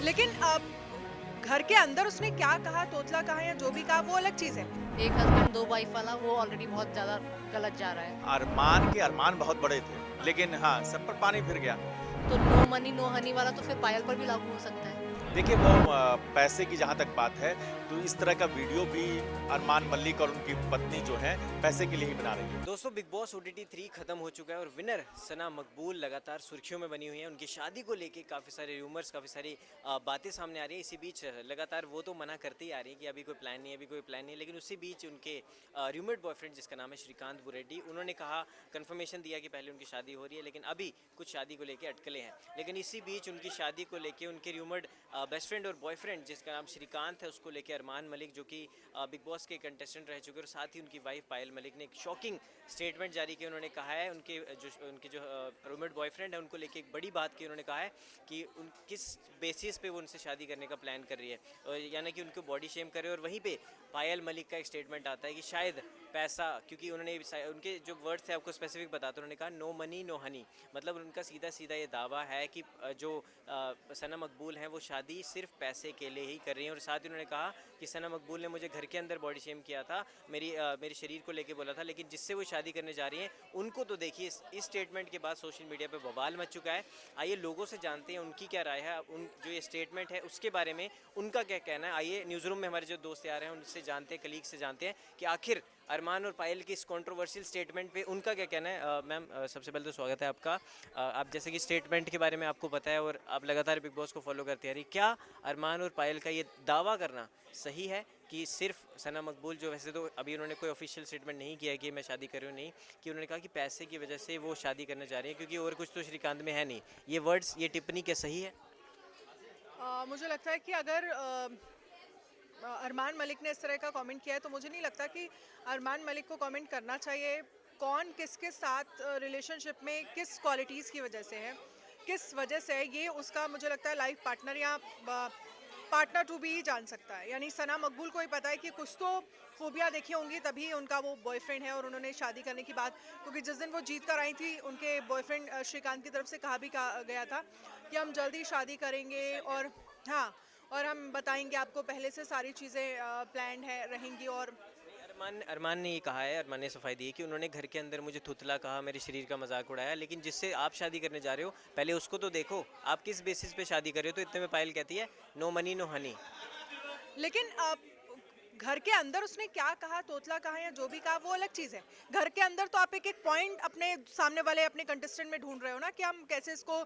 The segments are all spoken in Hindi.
लेकिन घर के अंदर उसने क्या कहा, तोतला कहा या जो भी कहा वो अलग चीज़ है। एक हस्बैंड दो वाइफ वाला वो ऑलरेडी बहुत ज़्यादा गलत जा रहा है। अरमान के अरमान बहुत बड़े थे, लेकिन हाँ, सब पर पानी फिर गया। तो नो मनी नो हनी वाला तो फिर पायल पर भी लागू हो सकता है। देखिए वो पैसे की जहाँ तक बात है, तो इस तरह का वीडियो भी अरमान मलिक और उनकी पत्नी जो है, पैसे के लिए ही बना रही है। दोस्तों बिग बॉस OTT 3 खत्म हो चुका है और विनर सना मकबूल लगातार सुर्खियों में बनी हुई हैं। उनकी शादी को लेके काफ़ी सारे रूमर्स, काफ़ी सारी बातें सामने आ रही हैं। इसी बीच लगातार वो तो मना करते ही आ रही है कि अभी कोई प्लान नहीं है, अभी कोई प्लान नहीं है। लेकिन उसी बीच उनके रूममेट बॉयफ्रेंड जिसका नाम है श्रीकांत बुरेड्डी, उन्होंने कहा, कंफर्मेशन दिया कि पहले उनकी शादी हो रही है, लेकिन अभी कुछ शादी को लेकर अटकलें हैं। लेकिन इसी बीच उनकी शादी को लेकर उनके रूममेट बेस्ट फ्रेंड और बॉयफ्रेंड जिसका नाम श्रीकांत है, उसको लेकर अरमान मलिक जो कि बिग बॉस के कंटेस्टेंट रह चुके हैं, और साथ ही उनकी वाइफ पायल मलिक ने एक शॉकिंग स्टेटमेंट जारी किया। उन्होंने कहा है उनके जो रूममेट बॉयफ्रेंड है उनको लेके एक बड़ी बात की। उन्होंने कहा है कि उन किस बेसिस पे वो उनसे शादी करने का प्लान कर रही है, और यानी कि उनको बॉडी शेम करे। और वहीं पे पायल मलिक का एक स्टेटमेंट आता है कि शायद पैसा, क्योंकि उनके जो वर्ड्स थे आपको स्पेसिफिक बताते, उन्होंने कहा नो मनी नो हनी, मतलब उनका सीधा सीधा ये दावा है कि जो सना मकबूल हैं वो शादी सिर्फ पैसे के लिए ही कर रही हैं। और साथ ही उन्होंने कहा कि सना मकबूल ने मुझे घर के अंदर बॉडी शेम किया था, मेरे शरीर को लेके बोला था, लेकिन जिससे वो शादी करने जा रही हैं उनको तो देखिए इस स्टेटमेंट के बाद सोशल मीडिया पे बवाल मच चुका है। आइए लोगों से जानते हैं उनकी क्या राय है, उन जो ये स्टेटमेंट है उसके बारे में उनका क्या कहना है। आइए न्यूज़ रूम में हमारे जो दोस्त आ रहे हैं उनसे जानते हैं, कलीग से जानते हैं कि आखिर अरमान और पायल की इस कंट्रोवर्शियल स्टेटमेंट पे उनका क्या कहना है। मैम सबसे पहले तो स्वागत है आपका। आप जैसे कि स्टेटमेंट के बारे में आपको पता है और आप लगातार बिग बॉस को फॉलो करते आ रही, क्या अरमान और पायल का ये दावा करना सही है कि सिर्फ सना मकबूल, जो वैसे तो अभी उन्होंने कोई ऑफिशियल स्टेटमेंट नहीं किया है कि मैं शादी कर रही हूँ, नहीं, कि उन्होंने कहा कि पैसे की वजह से वो शादी करने जा रही है क्योंकि और कुछ तो श्रीकांत में है नहीं, ये वर्ड्स, ये टिप्पणी क्या सही है? मुझे लगता है कि अगर अरमान मलिक ने इस तरह का कमेंट किया है तो मुझे नहीं लगता कि अरमान मलिक को कमेंट करना चाहिए। कौन किसके साथ रिलेशनशिप में किस क्वालिटीज़ की वजह से है, किस वजह से है, ये उसका मुझे लगता है लाइफ पार्टनर या पार्टनर टू भी ही जान सकता है। यानी सना मकबूल को ही पता है कि कुछ तो खूबियाँ देखी होंगी तभी उनका वो बॉयफ्रेंड है और उन्होंने शादी करने की बात, क्योंकि जिस दिन वो जीत कर आई थी उनके बॉयफ्रेंड श्रीकांत की तरफ से कहा भी कहा गया था कि हम जल्दी शादी करेंगे और हाँ, और हम बताएंगे आपको, पहले से सारी चीज़ें प्लान्ड है रहेंगी। और अरमान अरमान ने ये कहा है, अरमान ने सफाई दी है कि उन्होंने घर के अंदर मुझे थुतला कहा, मेरे शरीर का मजाक उड़ाया, लेकिन जिससे आप शादी करने जा रहे हो पहले उसको तो देखो, आप किस बेसिस पे शादी कर रहे हो। तो इतने में पायल कहती है नो मनी नो हनी। लेकिन घर के अंदर उसने क्या कहा, तोतला कहा या जो भी कहा वो अलग चीज़ है। घर के अंदर तो आप एक एक पॉइंट अपने सामने वाले अपने कंटेस्टेंट में ढूंढ रहे हो ना, कि हम कैसे इसको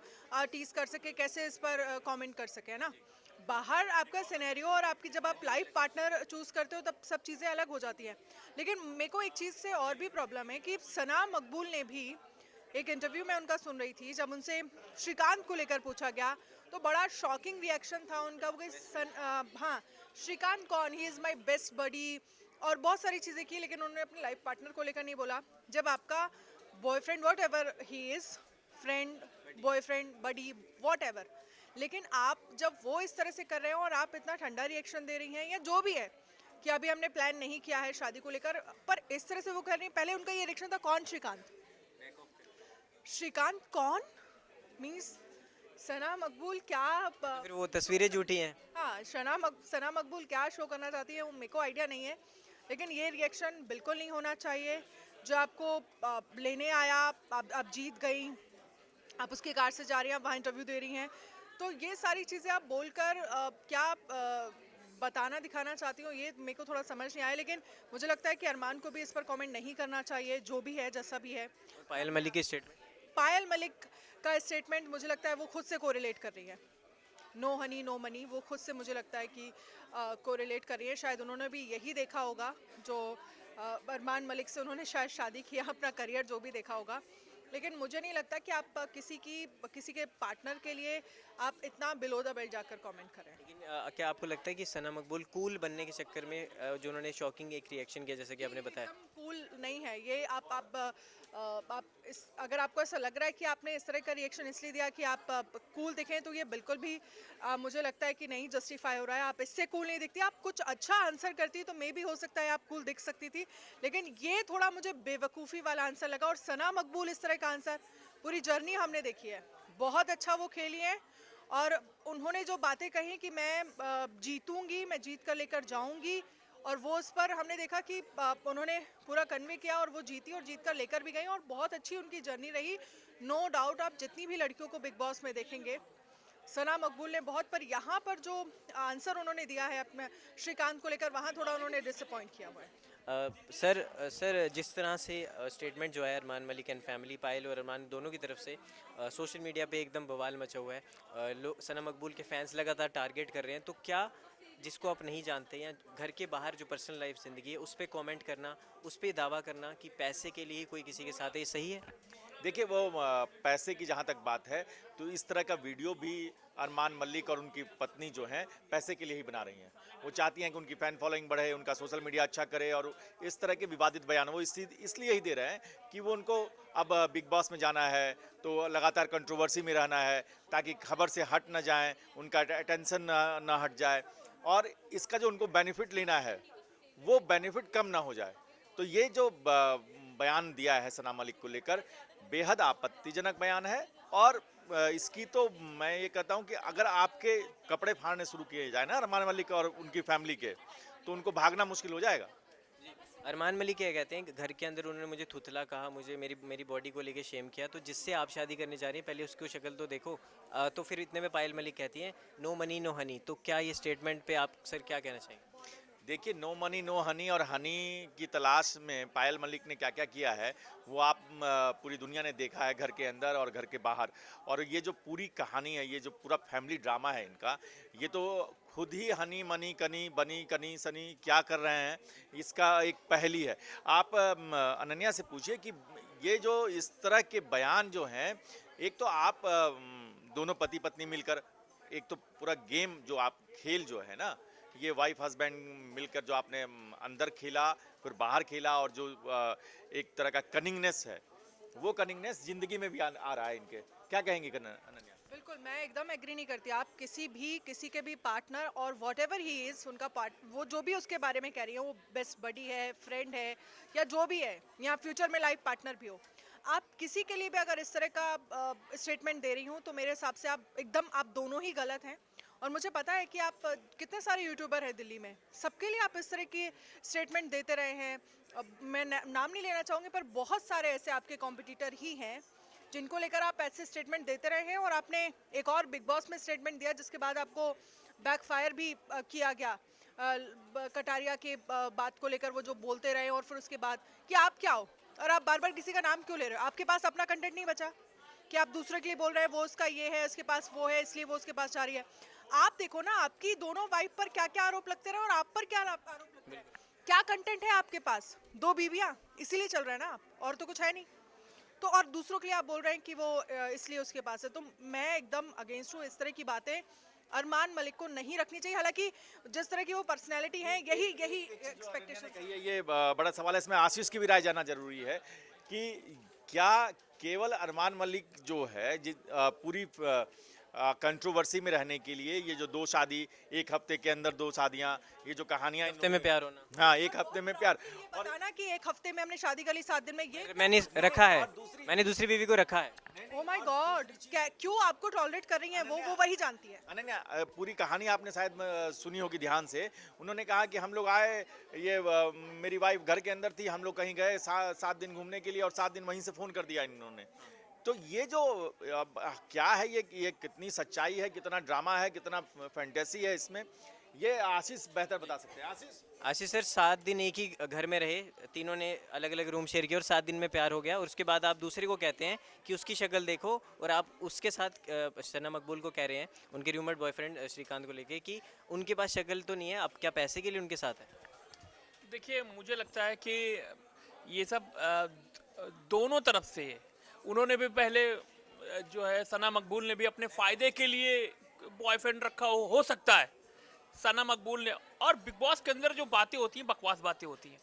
टीज कर सके, कैसे इस पर कमेंट कर सके, है ना। बाहर आपका सिनेरियो और आपकी जब आप लाइफ पार्टनर चूज करते हो तब सब चीज़ें अलग हो जाती हैं। लेकिन मेरे को एक चीज़ से और भी प्रॉब्लम है कि सना मकबूल ने भी एक इंटरव्यू में उनका सुन रही थी, जब उनसे श्रीकांत को लेकर पूछा गया तो बड़ा शॉकिंग रिएक्शन था उनका। वो हाँ, श्रीकांत कौन, he is my best buddy और बहुत सारी चीज़ें की, लेकिन उन्होंने अपने लाइफ पार्टनर को लेकर नहीं बोला। जब आपका boyfriend whatever he is, friend, boyfriend, buddy, whatever, लेकिन आप जब वो इस तरह से कर रहे हो और आप इतना ठंडा रिएक्शन दे रही हैं या जो भी है कि अभी हमने प्लान नहीं किया है शादी को लेकर, पर इस तरह से वो कर रही हैं। पहले उनका ये रिएक्शन था, कौन श्रीकांत, श्रीकांत कौन मीन्स सना मकबूल क्या फिर वो तस्वीरें झूठी हैं। हाँ, सना मकबूल क्या शो करना चाहती है वो मेरे को आइडिया नहीं है। लेकिन ये रिएक्शन बिल्कुल नहीं होना चाहिए। जो आपको लेने आया, आप जीत गई, आप उसकी कार से जा रही हैं, आप वहाँ इंटरव्यू दे रही हैं, तो ये सारी चीज़ें आप बोलकर क्या बताना दिखाना चाहती हूँ ये मेरे को थोड़ा समझ नहीं आया। लेकिन मुझे लगता है कि अरमान को भी इस पर कमेंट नहीं करना चाहिए, जो भी है जैसा भी है। पायल मलिक की स्टेटमेंट, पायल मलिक का स्टेटमेंट मुझे लगता है वो खुद से कोरिलेट कर रही है, नो हनी नो मनी, वो खुद से मुझे लगता है कि कोरिलेट कर रही है। शायद उन्होंने भी यही देखा होगा जो अरमान मलिक से उन्होंने शायद शादी किया, अपना करियर जो भी देखा होगा। लेकिन मुझे नहीं लगता कि आप किसी के पार्टनर के लिए आप इतना बिलो द बेल्ट जाकर कमेंट करें। लेकिन क्या आपको लगता है कि सना मकबूल कूल बनने के चक्कर में जो उन्होंने शॉकिंग एक रिएक्शन किया जैसे कि आपने बताया? एकदम कूल नहीं है ये। आप इस अगर आपको ऐसा लग रहा है कि आपने इस तरह का रिएक्शन इसलिए दिया कि आप कूल दिखें, तो ये बिल्कुल भी मुझे लगता है कि नहीं जस्टिफाई हो रहा है। आप इससे कूल नहीं दिखती। आप कुछ अच्छा आंसर करती तो मे भी हो सकता है आप कूल दिख सकती थी, लेकिन ये थोड़ा मुझे बेवकूफ़ी वाला आंसर लगा। और सना मकबूल इस तरह का आंसर, पूरी जर्नी हमने देखी है, बहुत अच्छा वो खेली है और उन्होंने जो बातें कही कि मैं जीतूंगी, मैं जीत कर लेकर जाऊंगी, और वो उस पर हमने देखा कि उन्होंने पूरा कन्वे किया और वो जीती और जीत कर लेकर भी गई, और बहुत अच्छी उनकी जर्नी रही। नो डाउट आप जितनी भी लड़कियों को बिग बॉस में देखेंगे, सना मकबूल ने बहुत, पर यहाँ पर जो आंसर उन्होंने दिया है अपने श्रीकांत को लेकर, वहाँ थोड़ा उन्होंने डिसअपॉइंट किया हुआ है। सर जिस तरह से स्टेटमेंट जो है अरमान मलिक एंड फैमिली, पायल और अरमान दोनों की तरफ से सोशल मीडिया पे एकदम बवाल मचा हुआ है। लोग सना मकबूल के फैंस लगातार टारगेट कर रहे हैं, तो क्या जिसको आप नहीं जानते या घर के बाहर जो पर्सनल लाइफ ज़िंदगी है उस पर कमेंट करना, उस पर दावा करना कि पैसे के लिए कोई किसी के साथ है, ये सही है? देखिए वो पैसे की जहाँ तक बात है तो इस तरह का वीडियो भी अरमान मलिक और उनकी पत्नी जो हैं पैसे के लिए ही बना रही हैं। वो चाहती हैं कि उनकी फ़ैन फॉलोइंग बढ़े, उनका सोशल मीडिया अच्छा करे, और इस तरह के विवादित बयान वो इसलिए ही दे रहे हैं कि वो उनको अब बिग बॉस में जाना है तो लगातार कंट्रोवर्सी में रहना है, ताकि खबर से हट ना जाएं, उनका अटेंशन ना हट जाए, और इसका जो उनको बेनिफिट लेना है वो बेनिफिट कम ना हो जाए। तो ये जो बयान दिया है सना मलिक को लेकर, बेहद आपत्तिजनक बयान है। और इसकी तो मैं ये कहता हूँ कि अगर आपके कपड़े फाड़ने शुरू किए जाए ना अरमान मलिक और उनकी फैमिली के, तो उनको भागना मुश्किल हो जाएगा। अरमान मलिक क्या कहते हैं कि घर के अंदर उन्होंने मुझे थुथला कहा, मुझे मेरी बॉडी को लेके शेम किया, तो जिससे आप शादी करने जा रही हैं पहले उसकी शक्ल तो देखो। तो फिर इतने में पायल मलिक कहती हैं नो मनी नो हनी, तो क्या ये स्टेटमेंट पे आप सर क्या कहना चाहेंगे? देखिए नो मनी नो हनी और हनी की तलाश में पायल मलिक ने क्या क्या किया है वो आप पूरी दुनिया ने देखा है, घर के अंदर और घर के बाहर। और ये जो पूरी कहानी है, ये जो पूरा फैमिली ड्रामा है इनका, ये तो खुद ही हनी मनी कनी बनी कनी सनी क्या कर रहे हैं, इसका एक पहेली है। आप अनन्या से पूछिए कि ये जो इस तरह के बयान जो हैं, एक तो आप दोनों पति पत्नी मिलकर एक तो पूरा गेम जो आप खेल जो है ना, ये वाइफ हस्बैंड मिलकर जो आपने अंदर खेला फिर बाहर खेला, और जो एक तरह का कनिंगनेस है, वो कनिंगनेस जिंदगी में भी आ रहा है इनके। क्या कहेंगे अनन्या? बिल्कुल, मैं एकदम एग्री नहीं करती। आप किसी के भी पार्टनर और वॉट एवर ही इज़, उनका पार्ट, वो जो भी उसके बारे में कह रही है, वो बेस्ट बडी है, फ्रेंड है, या जो भी है, या फ्यूचर में लाइफ पार्टनर भी हो, आप किसी के लिए भी अगर इस तरह का स्टेटमेंट दे रही हूँ तो मेरे हिसाब से आप दोनों ही गलत हैं। और मुझे पता है कि आप कितने सारे यूट्यूबर हैं दिल्ली में, सबके लिए आप इस तरह की स्टेटमेंट देते रहे हैं। अब मैं नाम नहीं लेना चाहूँगी, पर बहुत सारे ऐसे आपके कॉम्पिटिटर ही हैं जिनको लेकर आप ऐसे स्टेटमेंट देते रहे हैं। और आपने एक और बिग बॉस में स्टेटमेंट दिया जिसके बाद आपको बैकफायर भी किया गया, कटारिया के बात को लेकर वो जो बोलते रहे, और फिर उसके बाद कि आप क्या हो और आप बार बार किसी का नाम क्यों ले रहे हो? आपके पास अपना कंटेंट नहीं बचा कि आप दूसरे के लिए बोल रहे हैं वो उसका ये है, उसके पास वो है, इसलिए वो उसके पास जा रही है। आप देखो ना, आपकी दोनों वाइफ पर क्या क्या आरोप लगते रहे और आप पर क्या आरोप लगते रहे। क्या कंटेंट है आपके पास? 2 बीवियां, इसीलिए चल रहा है ना आप, और तो कुछ है नहीं। तो और दूसरों के लिए आप बोल रहे हैं कि वो इसलिए उसके पास है। तो मैं एकदम अगेंस्ट हूँ, इस तरह की बातें अरमान मलिक को नहीं रखनी चाहिए। हालांकि जिस तरह की वो पर्सनैलिटी है, यही एक्सपेक्टेशन। ये बड़ा सवाल है, इसमें आशीष की भी राय जानना जरूरी है कि क्या केवल अरमान मलिक जो है पूरी कंट्रोवर्सी में रहने के लिए ये जो 2 शादी, 1 हफ्ते के अंदर 2 शादियां, ये जो कहानियां, हफ्ते में प्यार होना, हाँ 1 हफ्ते में प्यार, और बताना कि 1 हफ्ते में हमने शादी कर ली, 7 दिन में ये मैंने रखा है, मैंने दूसरी बीवी को रखा है। ओ माय गॉड, क्यों आपको टॉलरेट कर रही हैं वो वही जानती है। अनन्या पूरी कहानी आपने शायद सुनी होगी ध्यान से। उन्होंने कहा कि हम लोग आए, ये मेरी वाइफ घर के अंदर थी, हम लोग कहीं गए 7 दिन घूमने के लिए और 7 दिन वहीं से फोन कर दिया इन्होंने। तो ये जो क्या है, ये कितनी सच्चाई है, कितना ड्रामा है, कितना फैंटेसी है इसमें, ये आशीष बेहतर बता सकते हैं। आशीष सर 7 दिन एक ही घर में रहे, तीनों ने अलग अलग रूम शेयर किए और 7 दिन में प्यार हो गया, और उसके बाद आप दूसरे को कहते हैं कि उसकी शक्ल देखो, और आप उसके साथ सना मकबूल को कह रहे हैं, उनके रूममेट बॉयफ्रेंड श्रीकांत को लेके, कि उनके पास शक्ल तो नहीं है, आप क्या पैसे के लिए उनके साथ है? देखिए मुझे लगता है कि ये सब दोनों तरफ से है। उन्होंने भी पहले जो है सना मकबूल ने भी अपने फ़ायदे के लिए बॉयफ्रेंड रखा हो सकता है सना मकबूल ने। और बिग बॉस के अंदर जो बातें होती हैं, बकवास बातें होती हैं,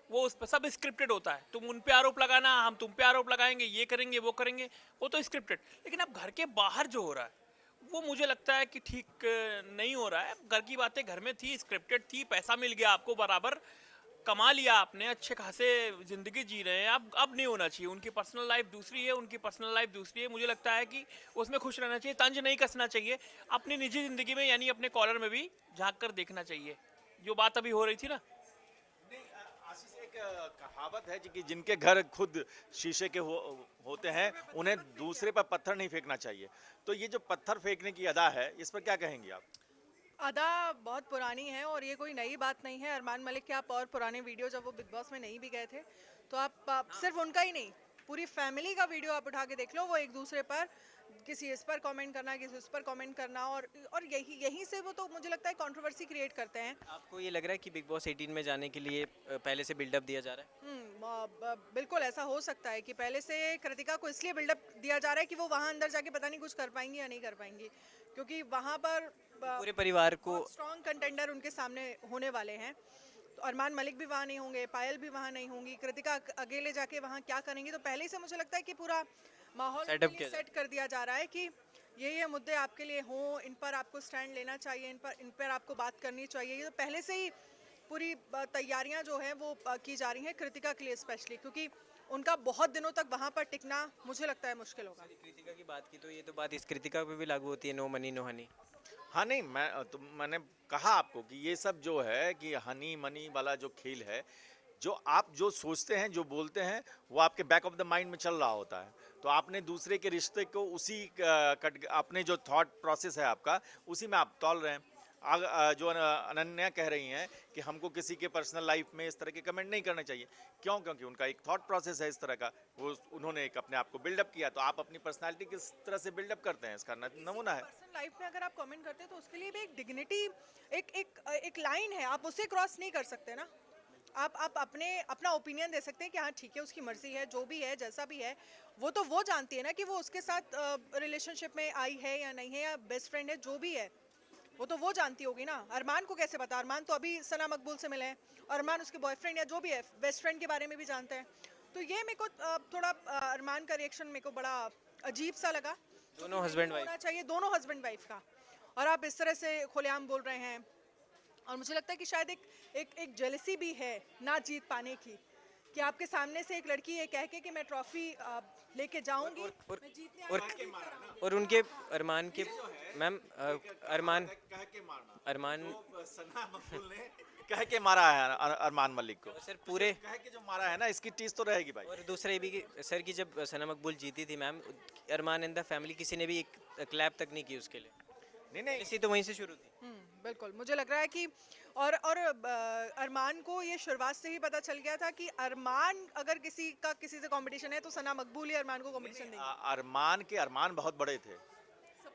वो उस पर सब स्क्रिप्टेड होता है। तुम उन पे आरोप लगाना, हम तुम पे आरोप लगाएंगे, ये करेंगे वो करेंगे, वो तो स्क्रिप्टेड। लेकिन अब घर के बाहर जो हो रहा है वो मुझे लगता है कि ठीक नहीं हो रहा है। घर की बातें घर में थी, स्क्रिप्टेड थी, पैसा मिल गया आपको बराबर, कमा लिया आपने, अच्छे खासे ज़िंदगी जी रहे हैं, अब नहीं होना चाहिए। उनकी पर्सनल लाइफ दूसरी है, उनकी पर्सनल लाइफ दूसरी है। मुझे लगता है कि उसमें खुश रहना चाहिए, तंज नहीं कसना चाहिए। अपनी निजी ज़िंदगी में यानी अपने कॉलर में भी झाँक कर देखना चाहिए। जो बात अभी हो रही थी ना, आशीष, एक कहावत है जी कि जिनके घर खुद शीशे के होते हैं उन्हें दूसरे पर पत्थर नहीं फेंकना चाहिए। तो ये जो पत्थर फेंकने की अदा है, इस पर क्या कहेंगे आप? अदा बहुत पुरानी है और ये कोई नई बात नहीं है। अरमान मलिक के आप और पुराने वीडियो जब वो बिग बॉस में नहीं भी गए थे तो आप सिर्फ उनका ही नहीं, पूरी फैमिली का वीडियो आप उठा के देख लो। वो एक दूसरे पर किसी इस पर कमेंट करना, किसी उस पर कमेंट करना, और यहीं से वो तो मुझे लगता है कंट्रोवर्सी क्रिएट करते हैं। आपको ये लग रहा है कि बिग बॉस 18 में जाने के लिए पहले से बिल्डअप दिया जा रहा है? बिल्कुल ऐसा हो सकता है कि पहले से कृतिका को इसलिए बिल्डअप दिया जा रहा है कि वो वहाँ अंदर जाके पता नहीं कुछ कर पाएंगी या नहीं कर पाएंगी, क्योंकि वहाँ पर पूरे परिवार को स्ट्रॉन्ग कंटेंडर उनके सामने होने वाले हैं। तो अरमान मलिक भी वहाँ नहीं होंगे, पायल भी वहाँ नहीं होंगी, कृतिका अकेले जाके वहाँ क्या करेंगी। तो पहले ही से मुझे लगता है कि पूरा माहौल Setup किया सेट कर दिया जा रहा है कि ये मुद्दे आपके लिए हों, इन पर आपको स्टैंड लेना चाहिए, इन पर आपको बात करनी चाहिए। ये तो पहले से ही पूरी तैयारियां जो हैं वो की जा रही हैं कृतिका के लिए स्पेशली, क्योंकि उनका बहुत दिनों तक वहाँ पर टिकना मुझे लगता है मुश्किल होगा। कृतिका की बात की तो ये तो बात इस कृतिका पे भी लागू होती है, नो मनी नो हनी। हाँ नहीं, मैंने कहा आपको कि ये सब जो है कि हनी मनी वाला जो खेल है, जो आप जो सोचते हैं, जो बोलते हैं, वो आपके बैक ऑफ द माइंड में चल रहा होता है। तो आपने दूसरे के रिश्ते को उसी अपने जो थॉट प्रोसेस है आपका, उसी में आप तौल रहे हैं। जो अनन्या कह रही हैं कि हमको किसी के पर्सनल लाइफ में इस तरह के कमेंट नहीं करने चाहिए। क्यों? क्योंकि उनका एक थॉट प्रोसेस है इस तरह का, वो उन्होंने एक अपने आप को बिल्डअप किया। तो आप अपनी पर्सनालिटी किस तरह से बिल्डअप करते हैं, इसका नमूना है। पर्सनल लाइफ में अगर आप कमेंट करते हैं तो उसके लिए भी एक डिग्निटी, एक लाइन है, आप उसे क्रॉस नहीं कर सकते ना। आप अपना ओपिनियन दे सकते हैं कि हाँ ठीक है, उसकी मर्जी है, जो भी है, जैसा भी है, वो जानती है ना कि वो उसके साथ रिलेशनशिप में आई है या नहीं है, या बेस्ट फ्रेंड है, जो भी है वो जानती होगी ना। अरमान को कैसे पता? अरमान तो अभी सना मकबूल से मिले हैं, और अरमान उसके बॉयफ्रेंड या जो भी है बेस्ट फ्रेंड के बारे में भी जानते हैं। तो ये मेरे को थोड़ा अरमान का रिएक्शन मेरे को बड़ा अजीब सा लगा। दोनों हस्बैंड होना वाइफ। चाहिए दोनों हस्बैंड वाइफ का, और आप इस तरह से खुलेआम बोल रहे हैं। और मुझे लगता है कि शायद एक जेलसी भी है ना जीत पाने की, कि आपके सामने से एक लड़की ये कह के कि मैं ट्रॉफी लेके जाऊंगी, मैं जीतने आई हूं। और उनके अरमान के मैम अरमान कह के मारना, अरमान सना मकबूल ने कह के मारा है अरमान मलिक को। सर पूरे कह के जो मारा है ना, इसकी टीस तो रहेगी भाई। और दूसरा ये भी कि सर की जब सना मकबूल जीती थी ma'am, Armaan in the family किसी ने भी एक क्लैप तक नहीं की उसके लिए। नहीं, इसी तो वहीं से शुरू थी। बिल्कुल मुझे लग रहा है कि और अरमान को ये शुरुआत से ही पता चल गया था कि अरमान अगर किसी से कंपटीशन है तो सना मकबूल ही अरमान को कंपटीशन देंगे। अरमान के अरमान बहुत बड़े थे,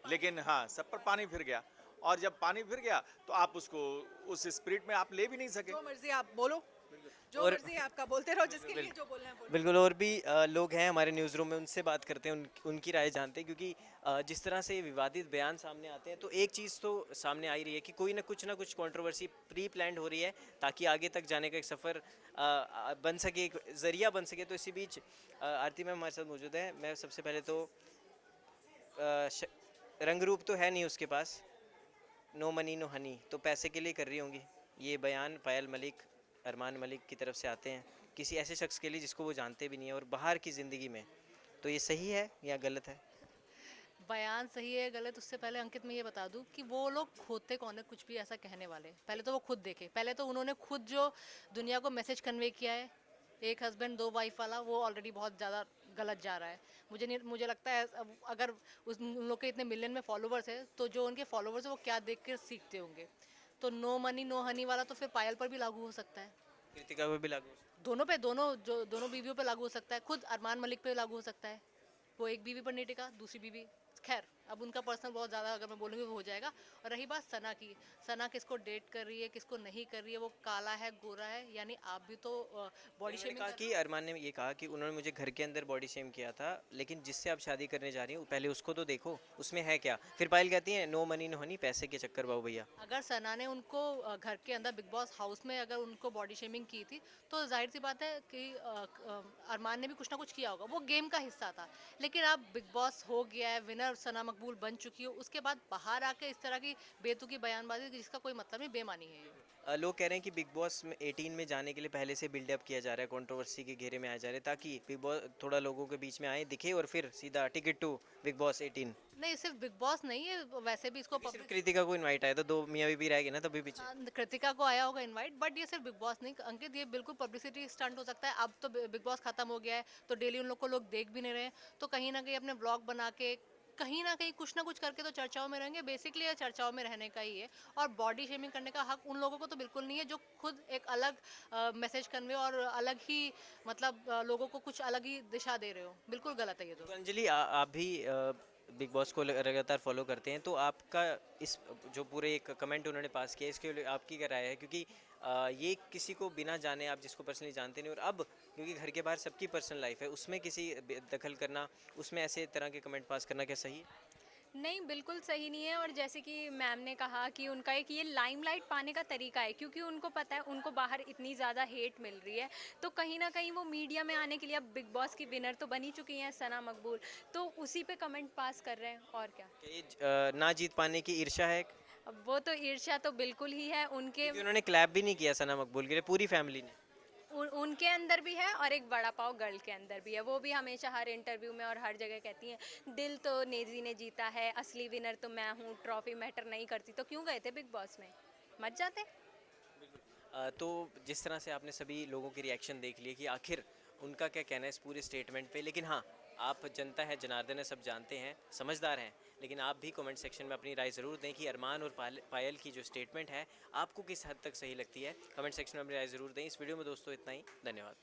लेकिन हाँ, सब पर पानी फिर गया। और जब पानी फिर गया तो आप उसको उस स्पिरिट में आप ले भी नहीं सके। जो मर्जी आप बोलो, जो और- मर्जी आपका बोलते रहो, जिसके लिए जो बोलना है बोलो। बिल्कुल। और भी लोग हैं हमारे न्यूज़ रूम में, उनसे बात करते हैं, उनकी राय जानते हैं, क्योंकि जिस तरह से विवादित बयान सामने आते हैं तो एक चीज़ तो सामने आ ही रही है कि कोई ना कुछ कंट्रोवर्सी प्री प्लान्ड हो रही है ताकि आगे तक जाने का एक सफ़र बन सके, एक ज़रिया बन सके। तो इसी बीच आरती मैम हमारे साथ मौजूद है। मैं सबसे पहले तो रंग रूप तो है नहीं उसके पास, नो मनी नो हनी, तो पैसे के लिए कर रही होंगी ये बयान। पायल मलिक, अरमान मलिक की तरफ से आते हैं किसी ऐसे शख्स के लिए जिसको वो जानते भी नहीं है और बाहर की ज़िंदगी में, तो ये सही है या गलत है? बयान सही है गलत, उससे पहले अंकित मैं ये बता दूं कि वो लोग होते कौन है कुछ भी ऐसा कहने वाले। पहले तो वो खुद देखे, पहले तो उन्होंने खुद जो दुनिया को मैसेज कन्वे किया है एक हस्बैंड दो वाइफ वाला, वो ऑलरेडी बहुत ज़्यादा गलत जा रहा है। मुझे लगता है अगर उन लोग के इतने मिलियन में फॉलोवर्स है तो जो उनके फॉलोवर्स है वो क्या देख कर सीखते होंगे। तो नो मनी नो हनी वाला तो फिर पायल पर भी लागू हो सकता है, कृतिका पे भी लागू हो सकता दोनों पे, दोनों बीवियों पे लागू हो सकता है, खुद अरमान मलिक पे लागू हो सकता है। वो एक बीवी पर नहीं टिका, दूसरी बीवी, खैर अब उनका पर्सनल बहुत ज़्यादा अगर मैं बोलूँगी वो हो जाएगा। और रही बात सना की, सना किसको डेट कर रही है किसको नहीं कर रही है, वो काला है गोरा है, यानी आप भी तो बॉडी है। शेमिंग कहा कि अरमान ने ये कहा कि उन्होंने मुझे घर के अंदर बॉडी शेम किया था, लेकिन जिससे आप शादी करने जा रही हैं पहले उसको तो देखो उसमें है क्या। फिर पायल कहती है नो मनी नो हनी, पैसे के चक्कर बाबू भैया। अगर सना ने उनको घर के अंदर बिग बॉस हाउस में अगर उनको बॉडी शेमिंग की थी तो जाहिर सी बात है कि अरमान ने भी कुछ ना कुछ किया होगा, वो गेम का हिस्सा था। लेकिन अब बिग बॉस हो गया है, विनर सना मकबूल बन चुकी हो, उसके बाद बाहर आके इस तरह की बेतुकी बयानबाजी जिसका कोई मतलब नहीं, बेमानी है ये। लोग कह रहे हैं कि बिग बॉस में 18 में जाने के लिए पहले से बिल्डअप किया जा रहा है, कंट्रोवर्सी के घेरे में आ जा रहे हैं, ताकि बिग बॉस थोड़ा लोगों के बीच में आए, दिखे और फिर सीधा टिकट टू बिग बॉस 18। नहीं, सिर्फ बिग बॉस नहीं है, वैसे भी इसको सिर्फ कृतिका को इनवाइट आया था, 2 मियाँ बीबी रह गए ना तभी पीछे। कृतिका को आया होगा इनवाइट, बट ये सिर्फ बिग बॉस नहीं अंकित, ये बिल्कुल पब्लिसिटी स्टंट हो सकता है। अब तो बिग बॉस खत्म हो गया है, तो डेली उन लोग को लोग देख भी नहीं रहे हैं, तो कहीं ना कहीं अपने ब्लॉग बना के कहीं ना कहीं कुछ ना कुछ करके तो चर्चाओं में रहेंगे। बेसिकली ये चर्चाओं में रहने का ही है, और बॉडी शेमिंग करने का हक उन लोगों को तो बिल्कुल नहीं है जो खुद एक अलग मैसेज कन्वे और अलग ही मतलब लोगों को कुछ अलग ही दिशा दे रहे हो। बिल्कुल गलत है ये तो। तो अंजलि, आप भी बिग बॉस को लगातार फॉलो करते हैं, तो आपका इस जो पूरे एक कमेंट उन्होंने पास किया, इसके लिए आपकी क्या राय है? क्योंकि ये किसी को बिना जाने, आप जिसको पर्सनली जानते नहीं, और अब क्योंकि घर के बाहर सबकी पर्सनल लाइफ है, उसमें किसी दखल करना, उसमें ऐसे तरह के कमेंट पास करना क्या सही है? नहीं, बिल्कुल सही नहीं है। और जैसे कि मैम ने कहा कि उनका एक ये लाइमलाइट पाने का तरीका है, क्योंकि उनको पता है उनको बाहर इतनी ज़्यादा हेट मिल रही है, तो कहीं ना कहीं वो मीडिया में आने के लिए, अब बिग बॉस की विनर तो बनी चुकी हैं सना मकबूल, तो उसी पे कमेंट पास कर रहे हैं और क्या। क्या ये ना जीत पाने की ईर्ष्या है? अब वो तो ईर्ष्या तो बिल्कुल ही है उनके, क्योंकि उन्होंने क्लैप भी नहीं किया सना मकबूल के लिए, पूरी फैमिली ने। उनके अंदर भी है और एक बड़ा पाव गर्ल के अंदर भी है। वो भी हमेशा हर इंटरव्यू में और हर जगह कहती हैं दिल तो नेजी ने जीता है, असली विनर तो मैं हूँ, ट्रॉफी मैटर नहीं करती। तो क्यों गए थे बिग बॉस में, मत जाते। तो जिस तरह से आपने सभी लोगों के रिएक्शन देख लिए कि आखिर उनका क्या कहना है इस पूरे स्टेटमेंट पे, लेकिन हाँ, आप जनता है, जनार्दन है, सब जानते हैं, समझदार हैं, लेकिन आप भी कमेंट सेक्शन में अपनी राय ज़रूर दें कि अरमान और पायल की जो स्टेटमेंट है आपको किस हद तक सही लगती है। कमेंट सेक्शन में अपनी राय ज़रूर दें। इस वीडियो में दोस्तों इतना ही, धन्यवाद।